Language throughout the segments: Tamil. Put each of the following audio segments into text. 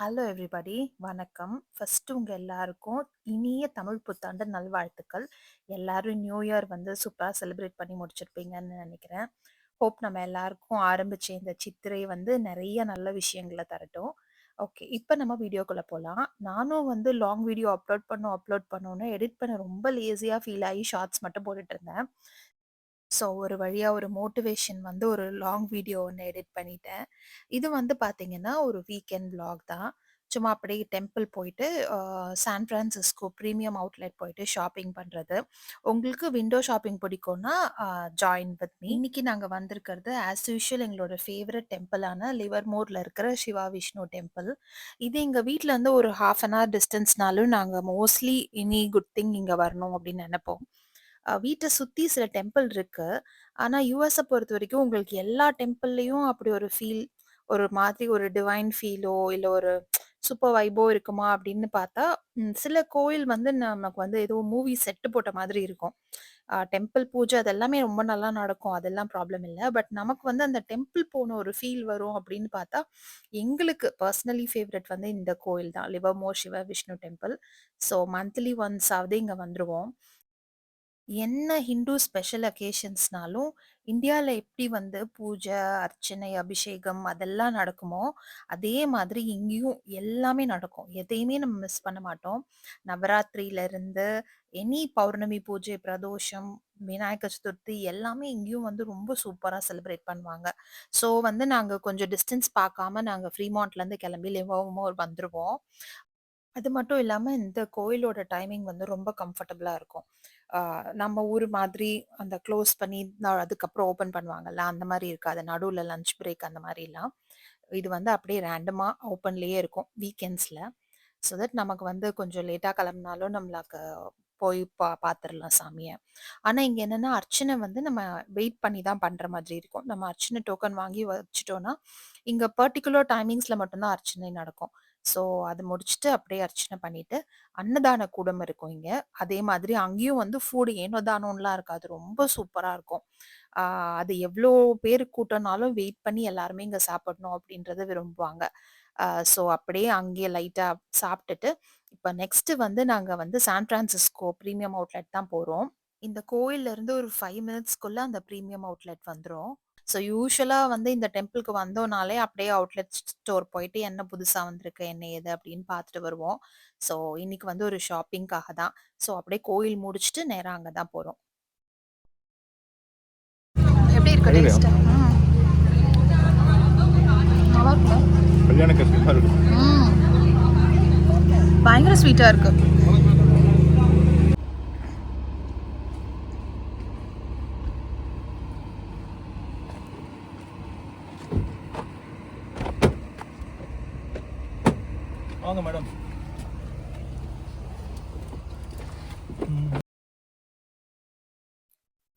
ஹலோ எவ்ரிபடி, வணக்கம். ஃபர்ஸ்ட் உங்க எல்லாருக்கும் இனிய தமிழ் புத்தாண்டு நல்வாழ்த்துக்கள். எல்லாரும் நியூ இயர் வந்து சூப்பரா செலிப்ரேட் பண்ணி முடிச்சிருப்பீங்கன்னு நினைக்கிறேன். ஹோப் நம்ம எல்லாருக்கும் ஆரம்பிச்ச இந்த சித்திரை வந்து நிறைய நல்ல விஷயங்கள தரட்டும். ஓகே, இப்போ நம்ம வீடியோக்குள்ள போலாம். நானும் வந்து லாங் வீடியோ அப்லோட் பண்ணோன்னு எடிட் பண்ண ரொம்ப லேசியா ஃபீல் ஆகி ஷார்ட்ஸ் மட்டும் போட்டுட்டு இருந்தேன். ஸோ ஒரு வழியா ஒரு மோட்டிவேஷன் வந்து ஒரு லாங் வீடியோ ஒண்ணு எடிட் பண்ணிட்டேன். இது வந்து பார்த்தீங்கன்னா, ஒரு வீக்கெண்ட் விளாக் தான். சும்மா அப்படியே டெம்பிள் போயிட்டு, சான் பிரான்சிஸ்கோ பிரீமியம் அவுட்லெட் போயிட்டு ஷாப்பிங் பண்றது. உங்களுக்கு விண்டோ ஷாப்பிங் பிடிக்கும்னா, ஜாயின் வித் மீ. இன்னைக்கு நாங்க வந்திருக்கிறது ஆஸ் யூசுவல் எங்களோட ஃபேவரட் டெம்பிளான லிவர்மோர்ல இருக்கிற சிவா விஷ்ணு டெம்பிள். இது எங்க வீட்ல இருந்து ஒரு 1/2 அன் ஹவர் டிஸ்டன்ஸ்னாலும் நாங்க மோஸ்ட்லி எனி குட் திங் இங்க வரணும் அப்படின்னு நெனைப்போம். வீட்ட சுத்தி சில டெம்பிள் இருக்கு. ஆனா, யுஎஸ்ஸ பொறுத்தவரைக்கும் உங்களுக்கு எல்லா டெம்பிள்லயும் அப்படி ஒரு ஃபீல், ஒரு மாதிரி ஒரு டிவைன் ஃபீலோ, இல்ல ஒரு சூப்பர் வைபோ இருக்குமா அப்படின்னு பார்த்தா, சில கோயில் வந்து நமக்கு வந்து ஏதோ மூவி செட் போட்ட மாதிரி இருக்கும். டெம்பிள் பூஜை அதெல்லாமே ரொம்ப நல்லா நடக்கும். அதெல்லாம் ப்ராப்ளம் இல்ல. பட் நமக்கு வந்து அந்த டெம்பிள் போன ஒரு ஃபீல் வரும் அப்படின்னு பார்த்தா, எங்களுக்கு பர்சனலி ஃபேவரைட் வந்து இந்த கோயில் தான். Livermore Shiva Vishnu temple. So monthly once ஆவது இங்க வந்துருவோம். என்ன ஹிந்து ஸ்பெஷல் அக்கேஷன்ஸ்னாலும், இந்தியால எப்படி வந்து பூஜை, அர்ச்சனை, அபிஷேகம் அதெல்லாம் நடக்குமோ, அதே மாதிரி இங்கேயும் எல்லாமே நடக்கும். எதையுமே நம்ம மிஸ் பண்ண மாட்டோம். நவராத்திரியிலருந்து எனி பௌர்ணமி பூஜை, பிரதோஷம், விநாயகர் சதுர்த்தி எல்லாமே இங்கேயும் வந்து ரொம்ப சூப்பரா செலிப்ரேட் பண்ணுவாங்க. ஸோ வந்து நாங்க கொஞ்சம் டிஸ்டன்ஸ் பார்க்காம நாங்க ஃப்ரீமான்ட்லேருந்து கிளம்பி லிவர்மோர் வந்துருவோம். அது மட்டும் இல்லாம இந்த கோயிலோட டைமிங் வந்து ரொம்ப கம்ஃபர்டபுளா இருக்கும். ஆ நம்ம ஊர் மாதிரி அந்த க்ளோஸ் பண்ணி அதுக்கப்புறம் ஓப்பன் பண்ணுவாங்கல்ல, அந்த மாரி இருக்காது. நடுவுல லஞ்ச் பிரேக் அந்த மாரிலாம். இது வந்து அப்படியே ரேண்டமா ஓப்பன்லயே இருக்கும் வீக்கெண்ட்ஸ்ல. ஸோ தட் நமக்கு வந்து கொஞ்சம் லேட்டா கிளம்புனாலும் நம்மளுக்கு போய் பார்த்துரலாம் சாமிய. ஆனா இங்க என்னன்னா, அர்ச்சனை வந்து நம்ம வெயிட் பண்ணி தான் பண்ற மாதிரி இருக்கும். நம்ம அர்ச்சனை டோக்கன் வாங்கி வச்சுட்டோம்னா, இங்க பர்ட்டிகுலர் டைமிங்ஸ்ல மட்டும் தான் அர்ச்சனை நடக்கும். ஸோ அது முடிச்சுட்டு அப்படியே அர்ச்சனை பண்ணிட்டு, அன்னதான கூடம் இருக்கும் இங்க. அதே மாதிரி அங்கேயும் வந்து ஃபுட் ஏனோ தானோன்லாம் இருக்காது. ரொம்ப சூப்பரா இருக்கும். ஆ அது எவ்ளோ பேர் கூட்டம்னாலும் வெயிட் பண்ணி எல்லாருமே இங்க சாப்பிடணும் அப்படின்றத விரும்புவாங்க. ஸோ அப்படியே அங்கேயே லைட்டா சாப்பிட்டுட்டு, இப்ப நெக்ஸ்ட் வந்து நாங்க வந்து சான் பிரான்சிஸ்கோ பிரீமியம் அவுட்லெட் தான் போறோம். இந்த கோயில்ல இருந்து ஒரு 5 மினிட்ஸ்க்குள்ள அந்த பிரீமியம் அவுட்லெட் வந்துரும். ஸோ யூசுவலா வந்து இந்த டெம்பிள்க்கு வந்தோம்னாலே அப்படியே அவுட்லெட் ஸ்டோர் போயிட்டு என்ன புதுசா வந்திருக்கு, என்ன ஏது அப்படின்னு பார்த்துட்டு வருவோம். ஸோ இன்னைக்கு வந்து ஒரு ஷாப்பிங்காக தான். ஸோ அப்படியே கோயில் முடிச்சுட்டு நேரா அங்க தான் போறோம். எப்படி இருக்கு அழுகையா? டேஸ்ட்? நல்லா இருக்குல்ல? கல்யாண கஷ்டமா இருக்கும். ம். பயங்கர ஸ்வீட்டா இருக்கு. வாங்க மேடம்.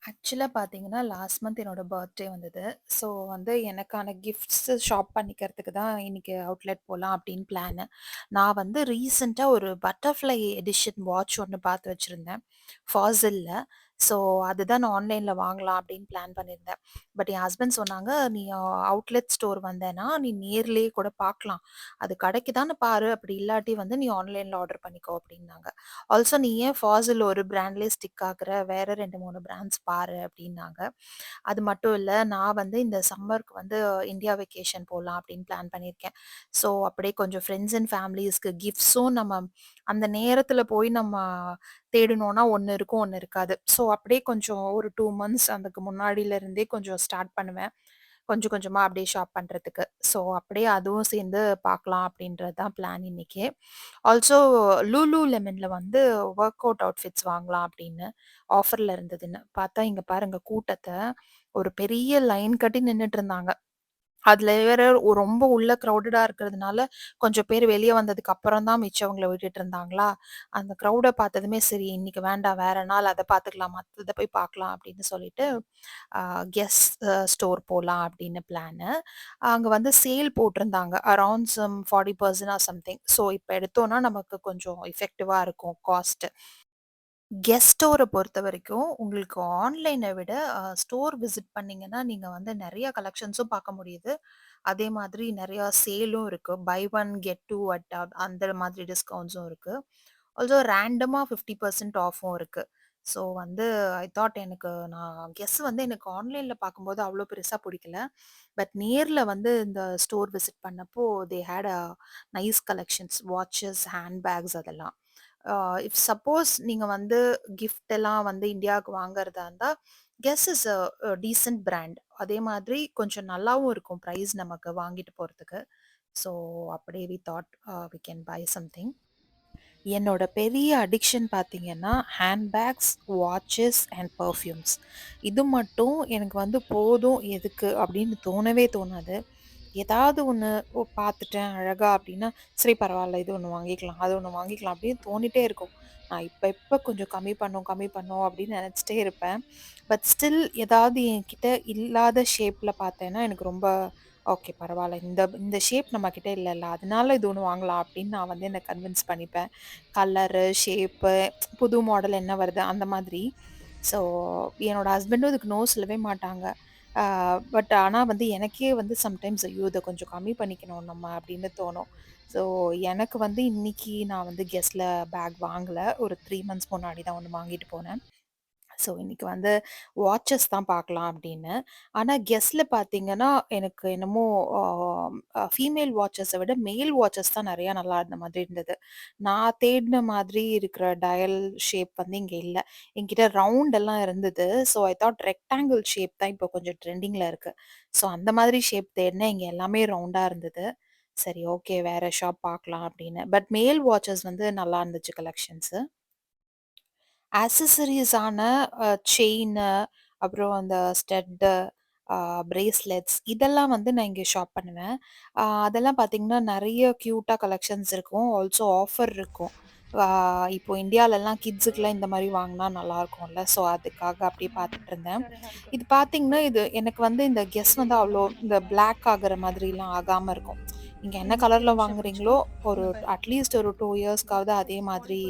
ஆக்சுவலா பார்த்தீங்கன்னா, லாஸ்ட் மந்த் என்னோட பர்த்டே வந்தது. ஸோ வந்து எனக்கான கிஃப்ட்ஸ் ஷாப் பண்ணிக்கிறதுக்கு தான் இன்னைக்கு அவுட்லெட் போலாம் அப்படின்னு பிளானு. நான் வந்து ரீசென்ட்டா ஒரு பட்டர்ஃப்ளை எடிஷன் வாட்ச் ஒண்ணு பார்த்து வச்சிருந்தேன். ஃபாசில்ல. ஸோ அதுதான் நான் ஆன்லைன்ல வாங்கலாம் அப்படின்னு பிளான் பண்ணியிருந்தேன். பட் என் ஹஸ்பண்ட் சொன்னாங்க, "நீ அவுட்லெட் ஸ்டோர் வந்தேன்னா, நீ நேர்லயே கூட பார்க்கலாம். அது கிடைக்குதான்னு பாரு. அப்படி இல்லாட்டி வந்து நீ ஆன்லைன்ல ஆர்டர் பண்ணிக்கோ" அப்படின்னாங்க. ஆல்சோ "நீ ஏன் ஃபாசில் ஒரு பிராண்ட்லயே ஸ்டிக் ஆகுற? வேற 2, 3 பிராண்ட்ஸ் பாரு" அப்படின்னாங்க. அது மட்டும் இல்ல, நான் வந்து இந்த சம்மருக்கு வந்து இந்தியா வெக்கேஷன் போலாம் அப்படின்னு பிளான் பண்ணியிருக்கேன். ஸோ அப்படியே கொஞ்சம் ஃப்ரெண்ட்ஸ் அண்ட் ஃபேமிலீஸ்க்கு கிஃப்ட்ஸும் நம்ம அந்த நேரத்துல போய் நம்ம தேடுனோம்னா ஒண்ணு இருக்கும், ஒண்ணு இருக்காது. ஸோ அப்படியே கொஞ்சம் ஒரு 2 மந்த்ஸ் அதுக்கு முன்னாடில இருந்தே கொஞ்சம் ஸ்டார்ட் பண்ணுவேன். கொஞ்சம் கொஞ்சமா அப்படியே ஷாப் பண்றதுக்கு. ஸோ அப்படியே அதுவும் சேர்ந்து பார்க்கலாம் அப்படின்றது தான் பிளான் இன்னைக்கு. ஆல்சோ லூலூ லெமன்ல வந்து ஒர்க் அவுட் அவுட்ஃபிட்ஸ் வாங்கலாம் அப்படின்னு ஆஃபர்ல இருந்ததுன்னு. பார்த்தா இங்க பாருங்க கூட்டத்த ஒரு பெரிய லைன் கட்டி நின்னுட்டு இருந்தாங்க. அதுல வேற ரொம்ப உள்ள கிரவுடடா இருக்கிறதுனால, கொஞ்சம் பேர் வெளிய வந்ததுக்கு அப்புறம் தான் மிச்சவங்கள விட்டுட்டு இருந்தாங்களா, அந்த கிரவுட பார்த்ததுமே சரி இன்னைக்கு வேண்டாம் வேற நாள் அத பார்த்துக்கலாம், மத்தத போய் பார்க்கலாம் அப்படின்னு சொல்லிட்டு, அ கெஸ் ஸ்டோர் போலாம் அப்படின்னு பிளானு. அங்க வந்து சேல் போட்டிருந்தாங்க. Around some 40% or something. So இப்ப எடுத்தோம்னா நமக்கு கொஞ்சம் எஃபெக்டிவா இருக்கும் காஸ்ட். கெஸ்ட் ஸ்டோர பொறுத்தவரைக்கும், உங்களுக்கு ஆன்லைன விட ஸ்டோர் விசிட் பண்ணீங்கன்னா, நீங்க வந்து நெறைய கலெக்ஷன்ஸும் பார்க்க முடியுது. அதே மாதிரி நெறையா சேலும் இருக்கு. பை ஒன் கெட் 2 அந்த மாதிரி டிஸ்கவுண்ட்ஸும் இருக்கு. ஆல்சோ ரேண்டமா 50% ஆஃபும் இருக்கு. ஸோ வந்து ஐ தாட் நான் கெஸ் வந்து எனக்கு ஆன்லைன்ல பார்க்கும்போது அவ்ளோ பெருசா புடிக்கல. பட் நேர்ல வந்து இந்த ஸ்டோர் விசிட் பண்ணப்போ, they had nice collections, watches, hand bags அதெல்லாம். இஃப் சப்போஸ் நீங்க வந்து கிஃப்ட் எல்லாம் வந்து இந்தியாவுக்கு வாங்குறதா இருந்தா, கெஸ் இஸ் டீசென்ட் பிராண்ட். அதே மாதிரி கொஞ்சம் நல்லாவும் இருக்கும் பிரைஸ் நமக்கு வாங்கிட்டு போறதுக்கு. ஸோ அப்படியே we thought we can buy something. என்னோட பெரிய அடிக்ஷன் பார்த்தீங்கன்னா, hand bags, watches and perfumes. இது மட்டும் எனக்கு வந்து போதும் எதுக்கு அப்படின்னு தோணவே தோணாது. ஏதாவது ஒண்ணு பார்த்துட்டேன் அழகா அப்படின்னா, சரி பரவால்ல இது ஒண்ணு வாங்கிக்கலாம், அது ஒண்ணு வாங்கிக்கலாம் அப்படின்னு தோணிட்டே இருக்கும். நான் இப்ப இப்ப கொஞ்சம் கம்மி பண்ணோம் அப்படின்னு நெனச்சுட்டே இருப்பேன். பட் ஸ்டில் ஏதாவது என்கிட்ட இல்லாத ஷேப்ல பார்த்தேன்னா, எனக்கு ரொம்ப ஓகே பரவால்ல. இந்த இந்த ஷேப் நம்மகிட்ட இல்லல்ல. அதனால இது ஒண்ணு வாங்கலாம் அப்படின்னு நான் வந்து என்ன கன்வின்ஸ் பண்ணிப்பேன். கலரு, ஷேப்பு, புது மாடல் என்ன வருது அந்த மாதிரி. ஸோ என்னோட ஹஸ்பண்டும் இதுக்கு நோ சொல்லவே மாட்டாங்க. ஆ பட் ஆனா வந்து எனக்கே வந்து சம்டைம்ஸ் ஐயோ! இத கொஞ்சம் கம்மி பண்ணிக்கணும் நம்ம அப்படின்னு தோணும். ஸோ எனக்கு வந்து இன்னைக்கு நான் வந்து கெஸ்ல பேக் வாங்கல. ஒரு 3 மந்த்ஸ் முன்னாடி தான் ஒண்ணு வாங்கிட்டு போனேன். ஸோ இன்னைக்கு வந்து வாட்சஸ் தான் பார்க்கலாம் அப்படின்னு. ஆனா கெஸ்ல பார்த்தீங்கன்னா, எனக்கு என்னமோ ஃபீமேல் வாட்சஸ விட மேல் வாட்சஸ் தான் நெறையா நல்லா இருந்த மாதிரி இருந்தது. நான் தேடின மாதிரி இருக்கிற டயல் ஷேப் வந்து இங்க இல்ல. என்கிட்ட ரவுண்ட் எல்லாம் இருந்தது. So I thought rectangle shape தான் இப்போ கொஞ்சம் ட்ரெண்டிங்ல இருக்கு. ஸோ அந்த மாதிரி ஷேப் தேடினேன். இங்க எல்லாமே ரவுண்டா இருந்தது. சரி ஓகே வேற ஷாப் பார்க்கலாம் அப்படின்னு. பட் மேல் வாட்சஸ் வந்து நல்லா இருந்துச்சு கலெக்ஷன்ஸு. ஆக்சஸரீஸான செயினு, அப்புறம் அந்த ஸ்டட்டு, அ பிரேஸ்லெட்ஸ் இதெல்லாம் வந்து நான் இங்க ஷாப் பண்ணுவேன். அதெல்லாம் பார்த்தீங்கன்னா, நெறைய கியூட்டா கலெக்ஷன்ஸ் இருக்கும். ஆல்சோ ஆஃபர் இருக்கும். ஆ இப்போ இந்தியாலலாம் கிட்ஸுக்குலாம் இந்த மாரி வாங்குனா நல்லாருக்கும்ல. ஸோ, அதுக்காக அப்படியே பார்த்துட்டுருந்தேன். இது பார்த்தீங்கன்னா, இது எனக்கு வந்து இந்த கெஸ் வந்து அவ்ளோ இந்த பிளாக் ஆகுற மாதிரிலாம் ஆகாம இருக்கும். நீங்க என்ன கலர்ல வாங்குறீங்களோ, ஒரு அட்லீஸ்ட் ஒரு 2 இயர்ஸ்க்காவது அதே மாதிரி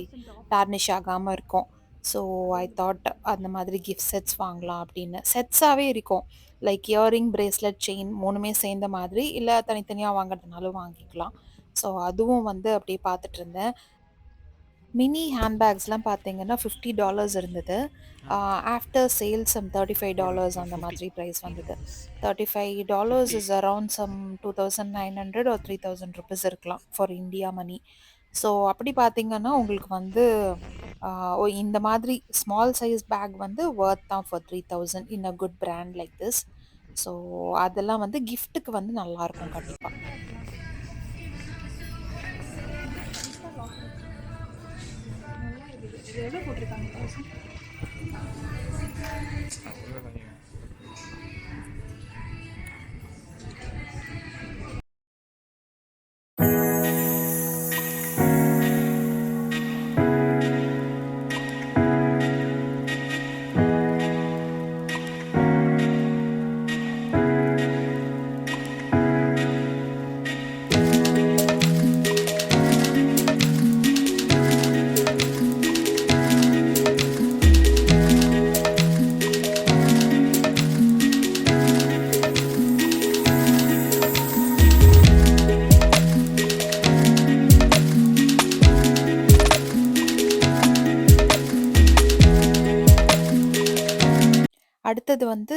டார்னிஷ் ஆகாம இருக்கும். ஸோ ஐ தாட் அந்த மாதிரி கிஃப்ட் செட்ஸ் வாங்கலாம் அப்படின்னு. செட்ஸாவே இருக்கும். லைக் இயரிங், பிரேஸ்லெட், செயின் 3மே சேர்ந்த மாதிரி, இல்ல தனித்தனியா வாங்குறதுனாலும் வாங்கிக்கலாம். ஸோ அதுவும் வந்து அப்படியே பார்த்துட்டு இருந்தேன். மினி ஹேண்ட் பேக்ஸ்லாம் பார்த்தீங்கன்னா $50 இருந்தது. ஆ ஆஃப்டர் சேல் சம் $35 அந்த மாதிரி பிரைஸ் வந்தது. $35 is around some 2,900 or 3,000 rupees இருக்கலாம் ஃபார் இந்தியா மணி. ஸோ அப்படி பார்த்தீங்கன்னா, உங்களுக்கு வந்து ஆ இந்த மாதிரி ஸ்மால் சைஸ் பேக் வந்து வொர்த் தான் for 3,000 in a good brand like this. So அதெல்லாம் வந்து கிஃப்ட்டுக்கு வந்து நல்லாருக்கும் கண்டிப்பா. அடுத்தது வந்து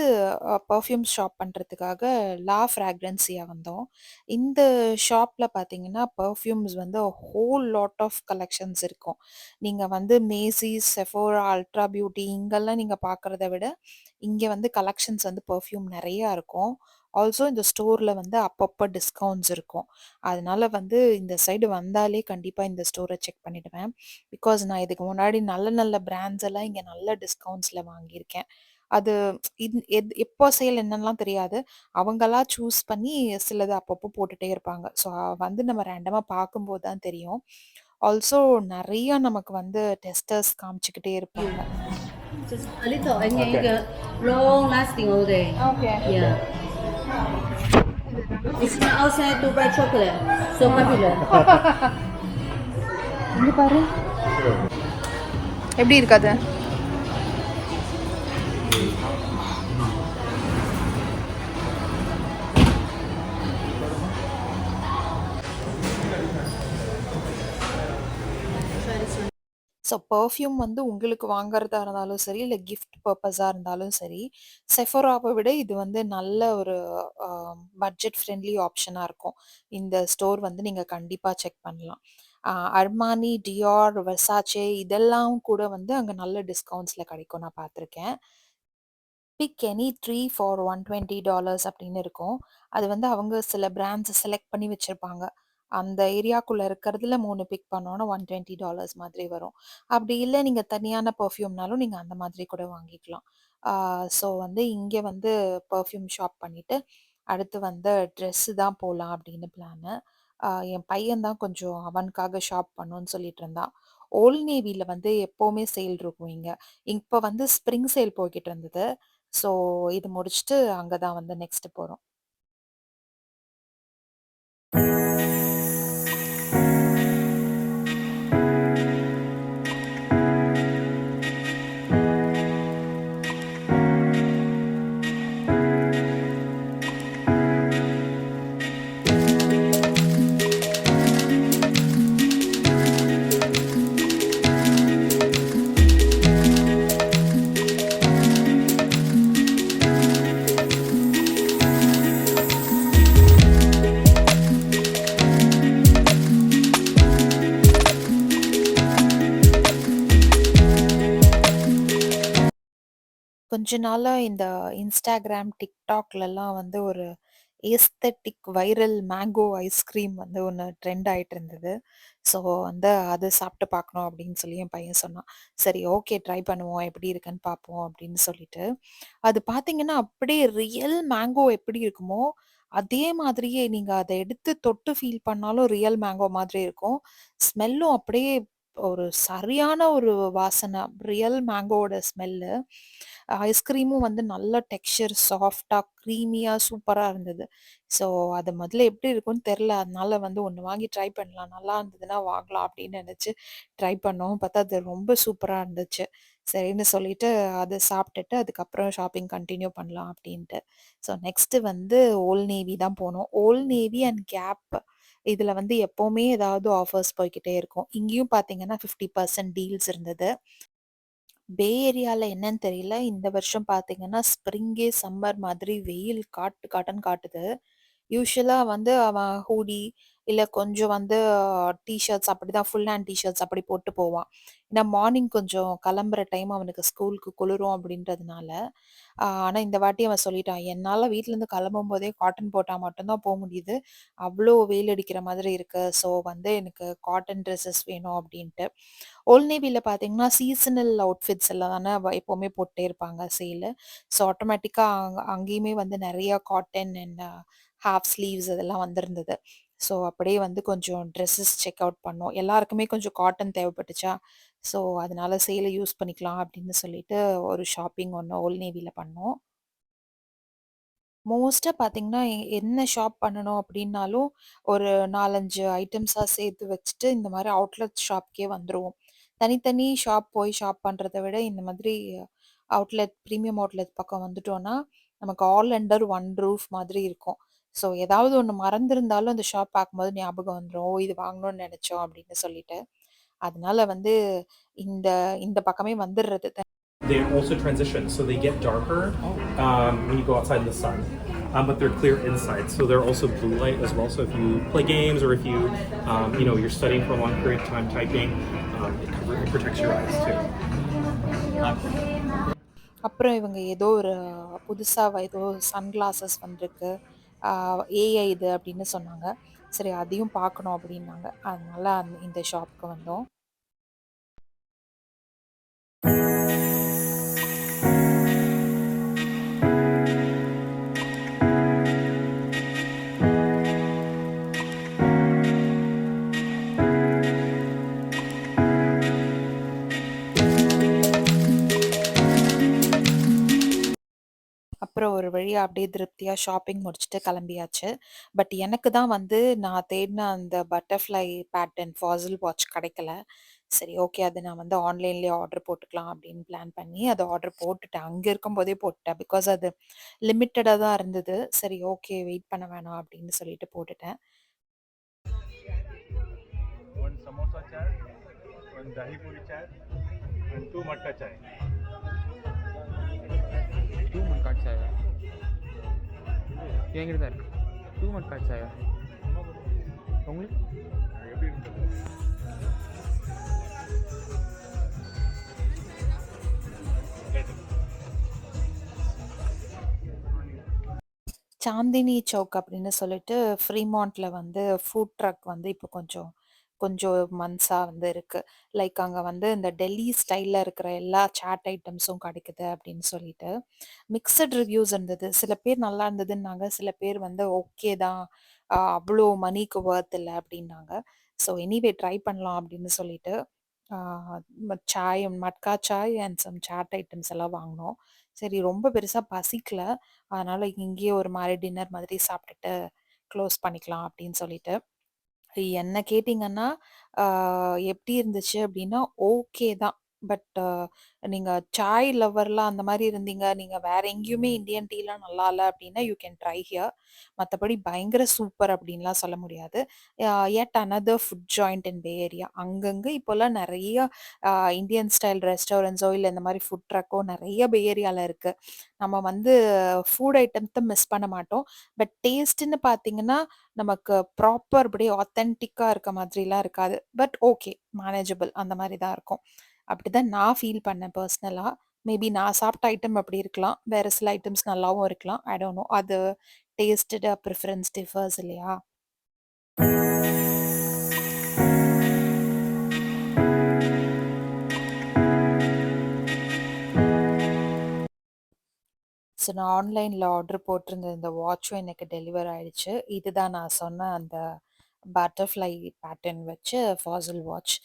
பெர்ஃப்யூம் ஷாப் பண்றதுக்காக லா ஃப்ராக்ரன்சியா வந்தோம். இந்த ஷாப்ல பார்த்தீங்கன்னா, பெர்ஃப்யூம்ஸ் வந்து ஹோல் லாட் ஆஃப் கலெக்ஷன்ஸ் இருக்கும். நீங்க வந்து மேசிஸ், செஃபோரா, அல்ட்ரா பியூட்டி இங்கெல்லாம் நீங்க பார்க்கறத விட, இங்க வந்து கலெக்ஷன்ஸ் வந்து பெர்ஃப்யூம் நெறையா இருக்கும். ஆல்சோ இந்த ஸ்டோர்ல வந்து அப்பப்ப டிஸ்கவுண்ட்ஸ் இருக்கும். அதனால வந்து இந்த சைடு வந்தாலே கண்டிப்பா இந்த ஸ்டோர செக் பண்ணிடுவேன். பிகாஸ் நான் இதுக்கு முன்னாடி நல்ல நல்ல பிராண்ட்ஸ் எல்லாம் இங்க நல்ல டிஸ்கவுண்ட்ஸ்ல வாங்கியிருக்கேன். அது எப்போ சேல் என்னன்னுலாம் தெரியாது. அவங்களா சூஸ் பண்ணி சிலது அப்பப்போ போட்டுட்டே இருப்பாங்க. ஸோ வந்து நம்ம ரேண்டமா பார்க்கும்போது தான் தெரியும். ஆல்சோ நெறைய நமக்கு வந்து டெஸ்டர்ஸ் காமிச்சுக்கிட்டே இருப்பாங்க. Just a little and then Okay. long lasting all day. Okay. Yeah. It's not outside to buy chocolate. So popular. இங்க பாரு. எப்படி இருக்காது? ஸோ பெர்ஃப்யூம் வந்து உங்களுக்கு வாங்குறதா இருந்தாலும் சரி, இல்ல கிஃப்ட் பர்ப்பஸா இருந்தாலும் சரி, செஃபோராவ விட இது வந்து நல்ல ஒரு அ பட்ஜெட் ஃப்ரெண்ட்லி ஆப்ஷனா இருக்கும். இந்த ஸ்டோர் வந்து நீங்க கண்டிப்பா செக் பண்ணலாம். அர்மானி, டியார், வெர்சாச்சே இதெல்லாம் கூட வந்து அங்க நல்ல டிஸ்கவுண்ட்ஸ்ல கிடைக்கும் நான் பார்த்துருக்கேன். பிக் எனி ட்ரீ ஃபார் $120 அப்படின்னு இருக்கும். அது வந்து அவங்க சில பிராண்ட்ஸ செலக்ட் பண்ணி வச்சிருப்பாங்க. அந்த ஏரியாக்குள்ள இருக்கிறதுல 3 பிக் பண்ணோம்னா $120 மாதிரி வரும். அப்படி இல்ல நீங்க தனியான பெர்ஃப்யூம்னாலும் நீங்க அந்த மாதிரி கூட வாங்கிக்கலாம். ஆ ஸோ வந்து இங்க வந்து பெர்ஃப்யூம் ஷாப் பண்ணிட்டு, அடுத்து வந்து ட்ரெஸ்ஸு தான் போலாம் அப்படின்னு பிளானு. என் பையன் தான் கொஞ்சம் அவனுக்காக ஷாப் பண்ணணும்னு சொல்லிட்டு இருந்தான். ஓல்ட் நேவில வந்து எப்பவுமே சேல் இருக்கும் இங்க. இப்ப வந்து ஸ்ப்ரிங் சேல் போய்க்கிட்டு இருந்தது. ஸோ இது முடிச்சுட்டு அங்க தான் வந்து நெக்ஸ்ட் போறோம். கொஞ்ச நாளா இந்த Instagram, TikTokலலாம் வந்து ஒரு ஏஸ்தெட்டிக் வைரல் மேங்கோ ஐஸ்கிரீம் வந்து ஒண்ணு ட்ரெண்ட் ஆயிட்டு இருந்தது. ஸோ வந்து அது சாப்பிட்டு பார்க்கணும் அப்படின்னு சொல்லி என் பையன் சொன்னான். சரி ஓகே ட்ரை பண்ணுவோம். எப்படி இருக்குன்னு பார்ப்போம் அப்படின்னு சொல்லிட்டு. அது பார்த்தீங்கன்னா, அப்படியே ரியல் மேங்கோ எப்படி இருக்குமோ, அதே மாதிரியே நீங்க அத எடுத்து தொட்டு ஃபீல் பண்ணாலும் ரியல் மேங்கோ மாதிரி இருக்கும். ஸ்மெல்லும் அப்படியே ஒரு சரியான ஒரு வாசனை. Real மேங்கோவோட smell. ஐஸ்கிரீமும் வந்து நல்ல டெக்ஸ்சர் சாஃப்ட்டா, க்ரீமியா சூப்பரா இருந்தது. ஸோ அது முதல்ல எப்படி இருக்கும்னு தெரியல. அதனால வந்து ஒண்ணு வாங்கி ட்ரை பண்ணலாம். நல்லா இருந்ததுன்னா வாங்கலாம் அப்படின்னு நெனச்சு ட்ரை பண்ணோம். பார்த்தா அது ரொம்ப சூப்பரா இருந்துச்சு. சரின்னு சொல்லிட்டு அத சாப்பிட்டுட்டு அதுக்கப்புறம் ஷாப்பிங் கன்டின்யூ பண்ணலாம் அப்படின்ட்டு. ஸோ நெக்ஸ்ட்டு வந்து ஓல்ட் நேவி தான் போனோம். ஓல்ட் நேவி அண்ட் கேப் இதுல வந்து எப்பவுமே ஏதாவது ஆஃபர்ஸ் போய்க்கிட்டே இருக்கும். இங்கேயும் பார்த்தீங்கன்னா 50% டீல்ஸ் இருந்தது. பே ஏரியால என்னன்னு தெரியல. இந்த வருஷம் பார்த்தீங்கன்னா, ஸ்ப்ரிங்கே சம்மர் மாதிரி வெயில் காட்டு காட்டுன்னு காட்டுது. யூசுவலா வந்து அவன் ஹூடி இல்ல கொஞ்சம் வந்து டீ ஷர்ட்ஸ் அப்படிதான் ஃபுல் ஹேண்ட் டீ ஷர்ட்ஸ் அப்படி போட்டு போவான். ஏன்னா மார்னிங் கொஞ்சம் கிளம்புற டைம் அவனுக்கு ஸ்கூலுக்கு குளிரும் அப்படின்றதுனால. ஆனா இந்த வாட்டி அவன் சொல்லிட்டான், "என்னால வீட்லருந்து கிளம்பும்போதே காட்டன் போட்டா மட்டும் தான் முடியுது. அவ்ளோ வெயில் அடிக்கிற மாதிரி இருக்கு. ஸோ வந்து எனக்கு காட்டன் ட்ரெஸ்ஸஸ் வேணும்" அப்படின்ட்டு. ஓல்ட் நேவில பார்த்தீங்கன்னா, சீசனல் அவுட்ஃபிட்ஸ் எல்லாம் தானே எப்பவுமே போட்டே இருப்பாங்க சேலு. ஸோ ஆட்டோமேட்டிக்கா அங்கேயுமே வந்து நெறைய காட்டன் அண்ட் ஹாஃப் ஸ்லீவ்ஸ் அதெல்லாம் வந்திருந்தது. ஸோ அப்படியே வந்து கொஞ்சம் ட்ரெஸ்ஸஸ் செக் அவுட் பண்ணோம். எல்லாருக்குமே கொஞ்சம் காட்டன் தேவைப்பட்டுச்சா, ஸோ அதனால சேல யூஸ் பண்ணிக்கலாம் அப்படின்னு சொல்லிட்டு ஒரு ஷாப்பிங் ஒண்ணு ஓல்ட் நேவில பண்ணோம். மோஸ்ட்டா பார்த்தீங்கன்னா, என்ன ஷாப் பண்ணணும் அப்டின்னாலும், ஒரு 4, 5 ஐட்டம்ஸா சேர்த்து வச்சுட்டு, இந்த மாரி அவுட்லெட் ஷாப்க்கே வந்துருவோம். தனித்தனி ஷாப் போய் ஷாப் பண்றத விட, இந்த மாதிரி அவுட்லெட், பிரீமியம் அவுட்லெட் பக்கம் வந்துட்டோம்னா, நமக்கு ஆல் அண்டர் ஒன் ரூஃப் மாதிரி இருக்கும். ஸோ, ஏதாவது ஒண்ணு மறந்திருந்தாலும் அந்த ஷாப் பார்க்கும்போது ஞாபகம் வந்துரும். "ஓ! இது வாங்கணும்னு நெனச்சோம்" அப்படின்னு சொல்லிட்டு. அதனால வந்து இந்த இந்த பக்கமே வந்துர்றது. They also transition, so they get darker when you go outside in the sun, but they're clear inside. So they're also blue light as well. So if you play games or if you, you're studying for a long period of time typing, it protects your eyes too. அப்புறம் இவங்க ஏதோ ஒரு புதுசா ஏதோ சன்கிளாஸஸ் வந்திருக்கு. ஆ ஏஐ இது அப்படின்னு சொன்னாங்க. சரி அதையும் பார்க்கணும் அப்படின்னாங்க. அதனால இந்த ஷாப்க்கு வந்தோம். அப்புறம் ஒரு வழியா அப்படியே திருப்தியா ஷாப்பிங் முடிச்சுட்டு கிளம்பியாச்சு. பட் எனக்கு தான் வந்து நான் தேடின அந்த பட்டர்ஃப்ளை பேட்டர்ன் ஃபாசில் வாட்ச் கிடைக்கல. சரி ஓகே அது நான் வந்து ஆன்லைன்லேயே ஆர்டர் போட்டுக்கலாம் அப்படின்னு பிளான் பண்ணி அதை ஆர்டர் போட்டுட்டேன். அங்கே இருக்கும்போதே போட்டுட்டேன். பிகாஸ் அது லிமிட்டடாக தான் இருந்தது. சரி ஓகே வெயிட் பண்ண வேணாம் அப்படின்னு சொல்லிட்டு போட்டுட்டேன். One samosa chaat, one dahi puri chaat, and two matka chai. 2 மண் காய்ச்சாயா என்கிட்ட தான் இருக்கு 2 மண் காய்ச்சாயா உங்களுக்கு எப்படி இருந்தது? சாந்தினி சௌக் அப்படின்னு சொல்லிட்டு ஃப்ரீமாண்ட்ல வந்து ஃபுட் ட்ரக் வந்து இப்போ கொஞ்சம் கொஞ்சம் மந்த்ஸா வந்து இருக்கு. லைக் அங்க வந்து இந்த டெல்லி ஸ்டைல்ல இருக்கிற எல்லா சாட் ஐட்டம்ஸும் கிடைக்குது அப்படின்னு சொல்லிட்டு மிக்சட் ரிவ்யூஸ் இருந்தது. சில பேர் நல்லா இருந்ததுன்னாங்க. சில பேர் வந்து ஓகே தான். அவ்வளோ மணிக்கு வொர்த் இல்ல அப்படின்னாங்க. ஸோ எனிவே ட்ரை பண்ணலாம் அப்படின்னு சொல்லிட்டு ஆ chai matka chai and some chaat items எல்லாம் வாங்குனோம். சரி ரொம்ப பெருசா பசிக்கல. அதனால இங்கேயே ஒரு மாரி டின்னர் மாதிரி சாப்பிட்டுட்டு க்ளோஸ் பண்ணிக்கலாம் அப்படின்னு சொல்லிட்டு. என்ன கேட்டீங்கன்னா, ஆ எப்படி இருந்துச்சு அப்படின்னா, ஓகே தான். பட் நீங்க சாய் லவ்வர்லாம் அந்த மாரி இருந்தீங்க, நீங்க வேற எங்கேயுமே இந்தியன் டீலாம் நல்லா இல்ல அப்படின்னா, யூ கேன் ட்ரை ஹியர். மத்தபடி பயங்கர சூப்பர் அப்படின்லாம் சொல்ல முடியாது. எட் அனதர் ஃபுட் ஜாயிண்ட் இன் பே ஏரியா. அங்கங்க இப்போலாம் நெறைய இந்தியன் ஸ்டைல் ரெஸ்டாரண்ட்ஸோ, இல்ல இந்த மாரி ஃபுட் ட்ரக்கோ நெறைய பே ஏரியால இருக்கு. நம்ம வந்து ஃபுட் ஐட்டம்த்த மிஸ் பண்ண மாட்டோம். பட் டேஸ்ட்டுன்னு பார்த்தீங்கன்னா, நமக்கு ப்ராப்பர் அப்படியே ஆத்தென்டிக்கா இருக்க மாதிரிலாம் இருக்காது. பட் ஓகே மேனேஜபிள் அந்த மாரி தான் இருக்கும். அப்படிதான் நான் ஃபீல் பண்ணேன் பர்சனலா. மேபி நான் சாப்பிட்ட ஐட்டம் அப்படி இருக்கலாம். வேற சில ஐட்டம்ஸ் நல்லாவும் இருக்கலாம். I don't know. அது டேஸ்ட்டட் ப்ரிஃபரன்ஸ் டிஃபர்ஸ் இல்லையா? ஸோ நான் ஆன்லைன்ல ஆர்டர் போட்டிருந்த இந்த வாட்சும் எனக்கு டெலிவர் ஆயிடுச்சு. இதுதான் நான் சொன்ன அந்த பட்டர்ஃப்ளை பேட்டர்ன் வச்சு ஃபாசில் வாட்ச்.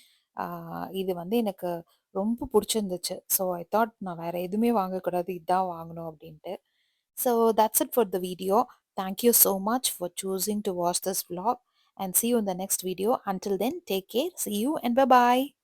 இது வந்து எனக்கு ரொம்ப புடிச்சிருந்துச்சு. ஸோ ஐ தாட் நான் வேற எதுவுமே வாங்கக்கூடாது. இதான் வாங்கணும் அப்படின்ட்டு. So that's it for the video. Thank you so much for choosing to watch this vlog and see you in the next video. Until then, take care. See you and bye bye.